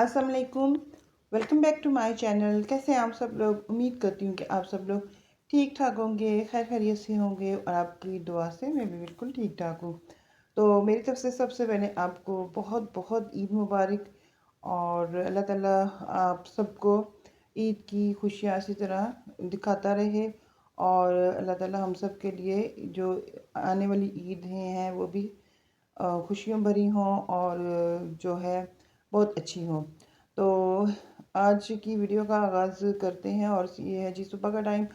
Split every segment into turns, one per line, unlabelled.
अस्सलाम वालेकुम। Welcome back to my channel. कैसे हैं आप सब लोग? उम्मीद करती हूँ कि आप सब लोग ठीक ठाक होंगे, खैर खैरियत से होंगे और आपकी दुआ से मैं भी बिल्कुल ठीक ठाक हूँ। तो मेरी तरफ से सबसे पहले आपको बहुत बहुत ईद मुबारक और अल्लाह ताला आप सबको ईद की खुशियाँ इसी तरह दिखाता रहे और अल्लाह ताला हम सब के लिए जो आने वाली ईद हैं वो भी खुशियों भरी हों और जो है बहुत अच्छी हों। तो आज की वीडियो का आगाज़ करते हैं और ये है जी सुबह का टाइम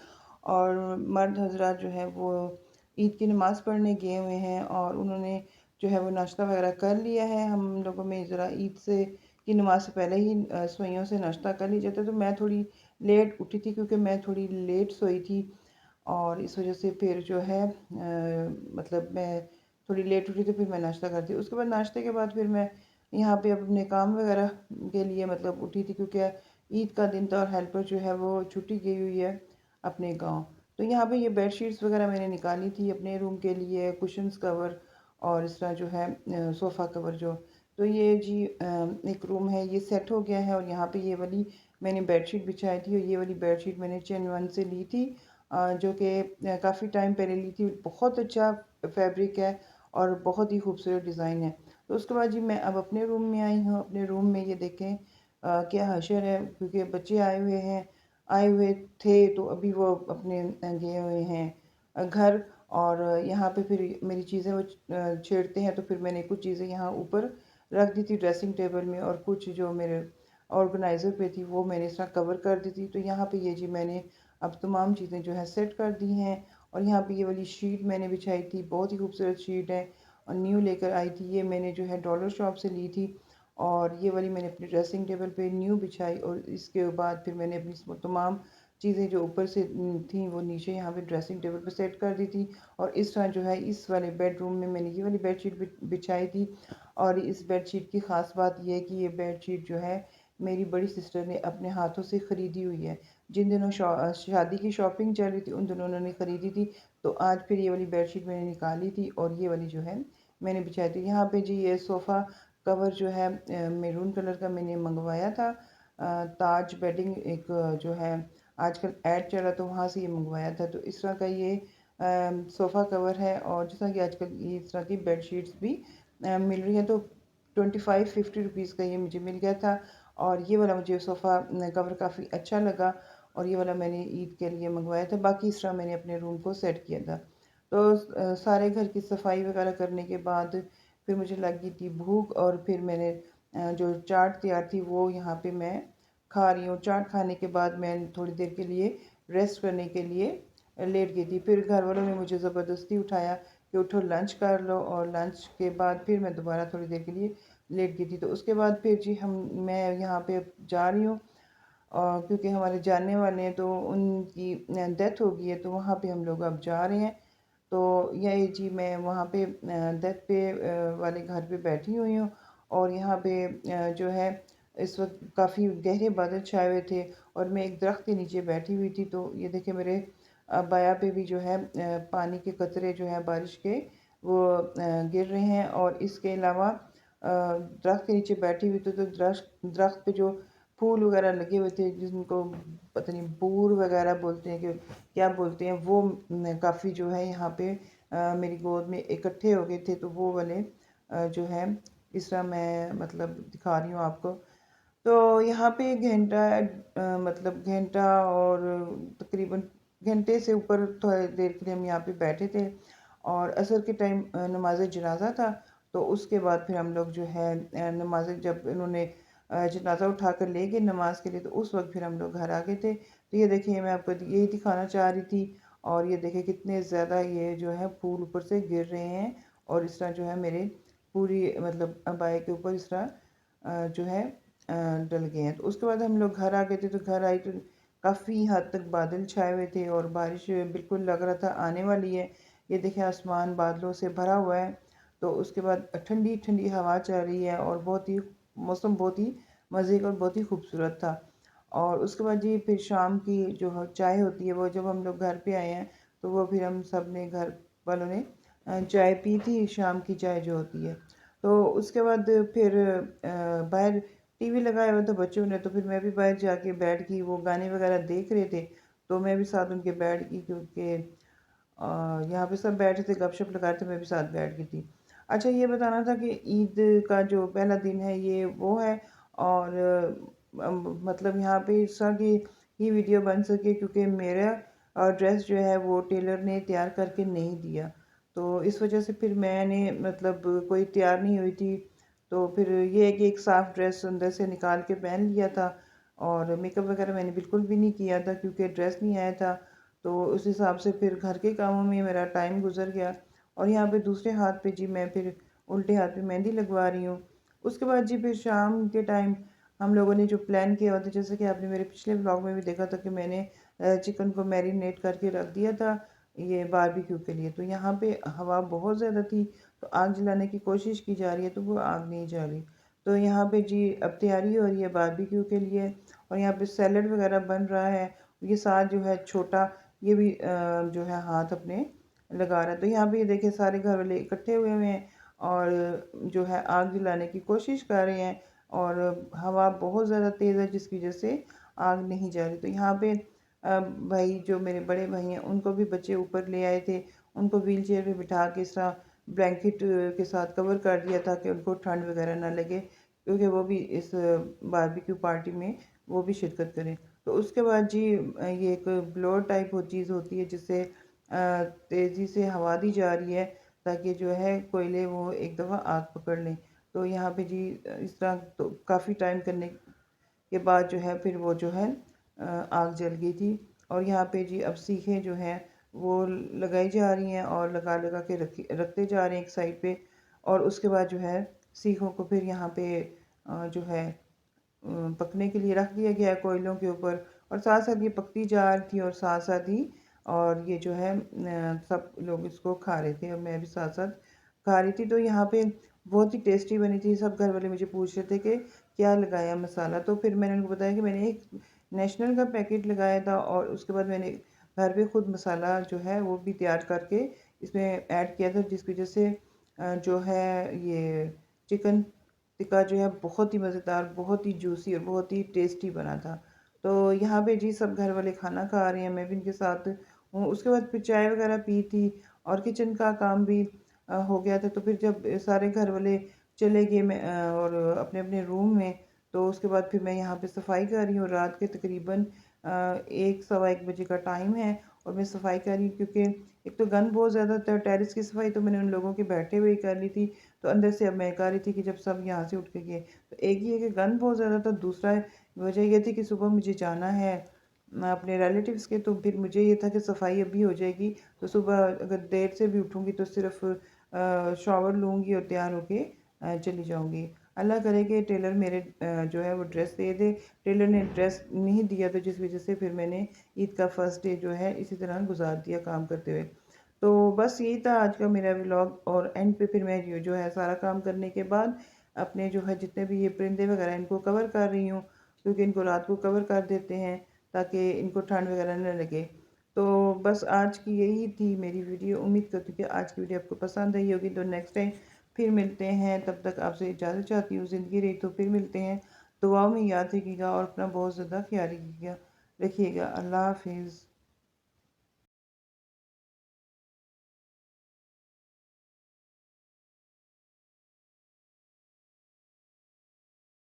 और मर्द हजरात जो है वो ईद की नमाज़ पढ़ने गए हुए हैं और उन्होंने जो है वो नाश्ता वगैरह कर लिया है। हम लोगों में ज़रा ईद से की नमाज से पहले ही सोइयों से नाश्ता कर लिया जाता है। तो मैं थोड़ी लेट उठी थी क्योंकि मैं थोड़ी लेट सोई थी और इस वजह से फिर जो है मतलब मैं थोड़ी लेट उठी तो फिर मैं नाश्ता करती। उसके बाद नाश्ते के बाद फिर मैं यहाँ पे अपने काम वगैरह के लिए मतलब उठी थी क्योंकि ईद का दिन था और हेल्पर जो है वो छुट्टी गई हुई है अपने गांव। तो यहाँ पे ये बेड शीट्स वगैरह मैंने निकाली थी अपने रूम के लिए, कुशन्स कवर और इस तरह जो है सोफ़ा कवर जो। तो ये जी एक रूम है, ये सेट हो गया है और यहाँ पे ये वाली मैंने बेडशीट बिछाई थी और ये वाली बेडशीट मैंने चैनवन से ली थी जो कि काफ़ी टाइम पहले ली थी। बहुत अच्छा फैब्रिक है और बहुत ही खूबसूरत डिज़ाइन है। तो उसके बाद जी मैं अब अपने रूम में आई हूँ। अपने रूम में ये देखें क्या हशर है क्योंकि बच्चे आए हुए थे तो अभी वो अपने गए हुए हैं घर और यहाँ पे फिर मेरी चीज़ें वो छेड़ते हैं तो फिर मैंने कुछ चीज़ें यहाँ ऊपर रख दी थी ड्रेसिंग टेबल में और कुछ जो मेरे ऑर्गेनाइज़र पे थी वो मैंने इस तरह कवर कर दी थी। तो यहाँ पे ये जी मैंने अब तमाम चीज़ें जो है सेट कर दी हैं और यहाँ पे ये वाली शीट मैंने बिछाई थी, बहुत ही खूबसूरत शीट है और न्यू लेकर आई थी। ये मैंने जो है डॉलर शॉप से ली थी और ये वाली मैंने अपनी ड्रेसिंग टेबल पे न्यू बिछाई और इसके बाद फिर मैंने अपनी तमाम चीज़ें जो ऊपर से थी वो नीचे यहाँ पे ड्रेसिंग टेबल पे सेट कर दी थी। और इस तरह जो है इस वाले बेडरूम में मैंने ये वाली बेडशीट बिछाई थी और इस बेडशीट की ख़ास बात यह है कि ये बेडशीट जो है मेरी बड़ी सिस्टर ने अपने हाथों से ख़रीदी हुई है। जिन दिनों शादी की शॉपिंग चल रही थी उन दिनों उन्होंने ख़रीदी थी। तो आज फिर ये वाली बेडशीट मैंने निकाली थी और ये वाली जो है मैंने बिछाई थी। यहाँ पे जी ये सोफ़ा कवर जो है मैरून कलर का मैंने मंगवाया था ताज बेडिंग एक जो है आजकल ऐड चला तो वहाँ से ये मंगवाया था। तो इस तरह का ये सोफ़ा कवर है और जिस तरह की आजकल ये इस तरह की बेड शीट्स भी मिल रही हैं। तो 25-50 रुपीज़ का ये मुझे मिल गया था और ये वाला मुझे सोफ़ा कवर काफ़ी अच्छा लगा और ये वाला मैंने ईद के लिए मंगवाया था। बाकी इस तरह मैंने अपने रूम को सेट किया था। तो सारे घर की सफाई वगैरह करने के बाद फिर मुझे लगी थी भूख और फिर मैंने जो चाट तैयार थी वो यहाँ पे मैं खा रही हूँ। चाट खाने के बाद मैं थोड़ी देर के लिए रेस्ट करने के लिए लेट गई थी। फिर घर वालों ने मुझे ज़बरदस्ती उठाया कि उठो लंच कर लो और लंच के बाद फिर मैं दोबारा थोड़ी देर के लिए लेट गई थी। तो उसके बाद फिर जी मैं यहाँ पे जा रही हूँ क्योंकि हमारे जानने वाले हैं तो उनकी डेथ हो गई है तो वहाँ पे हम लोग अब जा रहे हैं। तो यही जी मैं वहाँ पे डेथ पे वाले घर पे बैठी हुई हूँ और यहाँ पे जो है इस वक्त काफ़ी गहरे बादल छाए हुए थे और मैं एक दरख्त के नीचे बैठी हुई थी। तो ये देखे मेरे बाया पे भी जो है पानी के कतरे जो है बारिश के वो गिर रहे हैं और इसके अलावा दरख्त के नीचे बैठी हुई तो दरख्त पे जो फूल वगैरह लगे हुए थे जिनको पता नहीं बूर वगैरह बोलते हैं कि क्या बोलते हैं वो काफ़ी जो है यहाँ पे मेरी गोद में इकट्ठे हो गए थे। तो वो वाले जो है इस तरह मैं मतलब दिखा रही हूँ आपको। तो यहाँ पे घंटा मतलब घंटा और तकरीबन घंटे से ऊपर थोड़ी देर के लिए हम यहाँ पे बैठे थे और असर के टाइम नमाज जनाजा था। तो उसके बाद फिर हम लोग जो है नमाज जब इन्होंने जनाजा उठा कर ले गए नमाज के लिए तो उस वक्त फिर हम लोग घर आ गए थे। तो ये देखिए मैं आपको यही दिखाना चाह रही थी और ये देखिए कितने ज़्यादा ये जो है फूल ऊपर से गिर रहे हैं और इस तरह जो है मेरे पूरी मतलब अबाए के ऊपर इस तरह जो है डल गए हैं। तो उसके बाद हम लोग घर आ गए थे। तो घर आई तो काफ़ी हद तक बादल छाए हुए थे और बारिश बिल्कुल लग रहा था आने वाली है। ये देखें आसमान बादलों से भरा हुआ है। तो उसके बाद ठंडी ठंडी हवा चल रही है और बहुत ही मौसम बहुत ही मज़े का और बहुत ही खूबसूरत था। और उसके बाद जी फिर शाम की जो चाय होती है वो जब हम लोग घर पे आए हैं तो वो फिर हम सब ने घर वालों ने चाय पी थी, शाम की चाय जो होती है। तो उसके बाद फिर बाहर टीवी लगाया हुआ था बच्चों ने, तो फिर मैं भी बाहर जाके बैठ गई, वो गाने वगैरह देख रहे थे तो मैं भी साथ उनके बैठ गई, क्योंकि यहाँ पे सब बैठे थे गपशप लगा रहे थे, मैं भी साथ बैठ गई थी। अच्छा, ये बताना था कि ईद का जो पहला दिन है ये वो है, और मतलब यहाँ पे इस तरह की ही वीडियो बन सके, क्योंकि मेरा ड्रेस जो है वो टेलर ने तैयार करके नहीं दिया, तो इस वजह से फिर मैंने मतलब कोई तैयार नहीं हुई थी। तो फिर ये है कि एक साफ़ ड्रेस अंदर से निकाल के पहन लिया था, और मेकअप वगैरह मैंने बिल्कुल भी नहीं किया था क्योंकि ड्रेस नहीं आया था। तो उस हिसाब से फिर घर के कामों में मेरा टाइम गुजर गया, और यहाँ पे दूसरे हाथ पे जी मैं फिर उल्टे हाथ पे मेहंदी लगवा रही हूँ। उसके बाद जी फिर शाम के टाइम हम लोगों ने जो प्लान किया हुआ था, जैसे कि आपने मेरे पिछले व्लॉग में भी देखा था कि मैंने चिकन को मैरिनेट करके रख दिया था ये बारबेक्यू के लिए। तो यहाँ पे हवा बहुत ज़्यादा थी, तो आग जलाने की कोशिश की जा रही है तो वो आग नहीं जा रही। तो यहाँ पे जी अब तैयारी हो रही है बारबेक्यू के लिए, और यहाँ पे सैलड वगैरह बन रहा है। ये साथ जो है छोटा, ये भी जो है हाथ अपने लगा रहा है। तो यहाँ पे ये देखिए सारे घर वाले इकट्ठे हुए हुए हैं और जो है आग जलाने की कोशिश कर रहे हैं, और हवा बहुत ज़्यादा तेज़ है जिसकी वजह से आग नहीं जा रही। तो यहाँ पे भाई जो मेरे बड़े भाई हैं उनको भी बच्चे ऊपर ले आए थे, उनको व्हील चेयर पर बिठा के इस तरह ब्लैंकेट के साथ कवर कर दिया था कि उनको ठंड वगैरह ना लगे, क्योंकि वो भी इस बारबेक्यू पार्टी में वो भी शिरकत करें। तो उसके बाद जी ये एक ब्लोअर टाइप वो चीज़ होती है जिससे तेज़ी से हवा दी जा रही है ताकि जो है कोयले वो एक दफ़ा आग पकड़ लें। तो यहाँ पे जी इस तरह तो काफ़ी टाइम करने के बाद जो है फिर वो जो है आग जल गई थी। और यहाँ पे जी अब सीखें जो हैं वो लगाई जा रही हैं और लगा लगा के रखते जा रहे हैं एक साइड पे, और उसके बाद जो है सीखों को फिर यहाँ पे जो है पकने के लिए रख दिया गया है कोयलों के ऊपर, और साथ साथ ये पकती जा रही थी और साथ साथ ही और ये जो है सब लोग इसको खा रहे थे और मैं भी साथ साथ खा रही थी। तो यहाँ पे बहुत ही टेस्टी बनी थी। सब घर वाले मुझे पूछ रहे थे कि क्या लगाया मसाला, तो फिर मैंने उनको बताया कि मैंने एक नेशनल का पैकेट लगाया था, और उसके बाद मैंने घर पे खुद मसाला जो है वो भी तैयार करके इसमें ऐड किया था, जिसकी वजह से जो है ये चिकन टिक्का जो है बहुत ही मज़ेदार, बहुत ही जूसी और बहुत ही टेस्टी बना था। तो यहाँ पे जी सब घर वाले खाना खा रहे हैं, मैं भी इनके साथ हूँ। उसके बाद फिर चाय वगैरह पी थी और किचन का काम भी हो गया था। तो फिर जब सारे घर वाले चले गए मैं और अपने अपने रूम में, तो उसके बाद फिर मैं यहाँ पे सफाई कर रही हूँ। रात के तकरीबन 1 सवा 1 बजे का टाइम है और मैं सफाई कर रही हूँ, क्योंकि एक तो गंद बहुत ज़्यादा था। टेरेस की सफाई तो मैंने उन लोगों के बैठे हुए ही कर ली थी, तो अंदर से अब मैं कर रही थी कि जब सब यहाँ से उठ के गए, तो एक ही है कि गंद बहुत ज़्यादा था, दूसरा वजह ये थी कि सुबह मुझे जाना है अपने रिलेटिव्स के, तो फिर मुझे ये था कि सफाई अभी हो जाएगी, तो सुबह अगर देर से भी उठूँगी तो सिर्फ शॉवर लूँगी और तैयार होके चली जाऊँगी। अल्लाह करे कि टेलर मेरे जो है वो ड्रेस दे दे। टेलर ने ड्रेस नहीं दिया, तो जिस वजह से फिर मैंने ईद का फर्स्ट डे जो है इसी तरह गुजार दिया काम करते हुए। तो बस यही था आज का मेरा व्लॉग, और एंड पे फिर मैं जो है सारा काम करने के बाद अपने जो है जितने भी ये परिंदे वगैरह इनको कवर कर रही हूँ, क्योंकि इनको रात को कवर कर देते हैं ताकि इनको ठंड वगैरह न लगे। तो बस आज की यही थी मेरी वीडियो। उम्मीद करती हूँ कि आज की वीडियो आपको पसंद आई होगी। तो नेक्स्ट टाइम फिर मिलते हैं, तब तक आपसे इजाज़त चाहती हूँ। ज़िंदगी रही तो फिर मिलते हैं। दुआओं में याद रखिएगा और अपना बहुत ज़्यादा ख्याल रखिएगा। अल्लाह हाफिज़।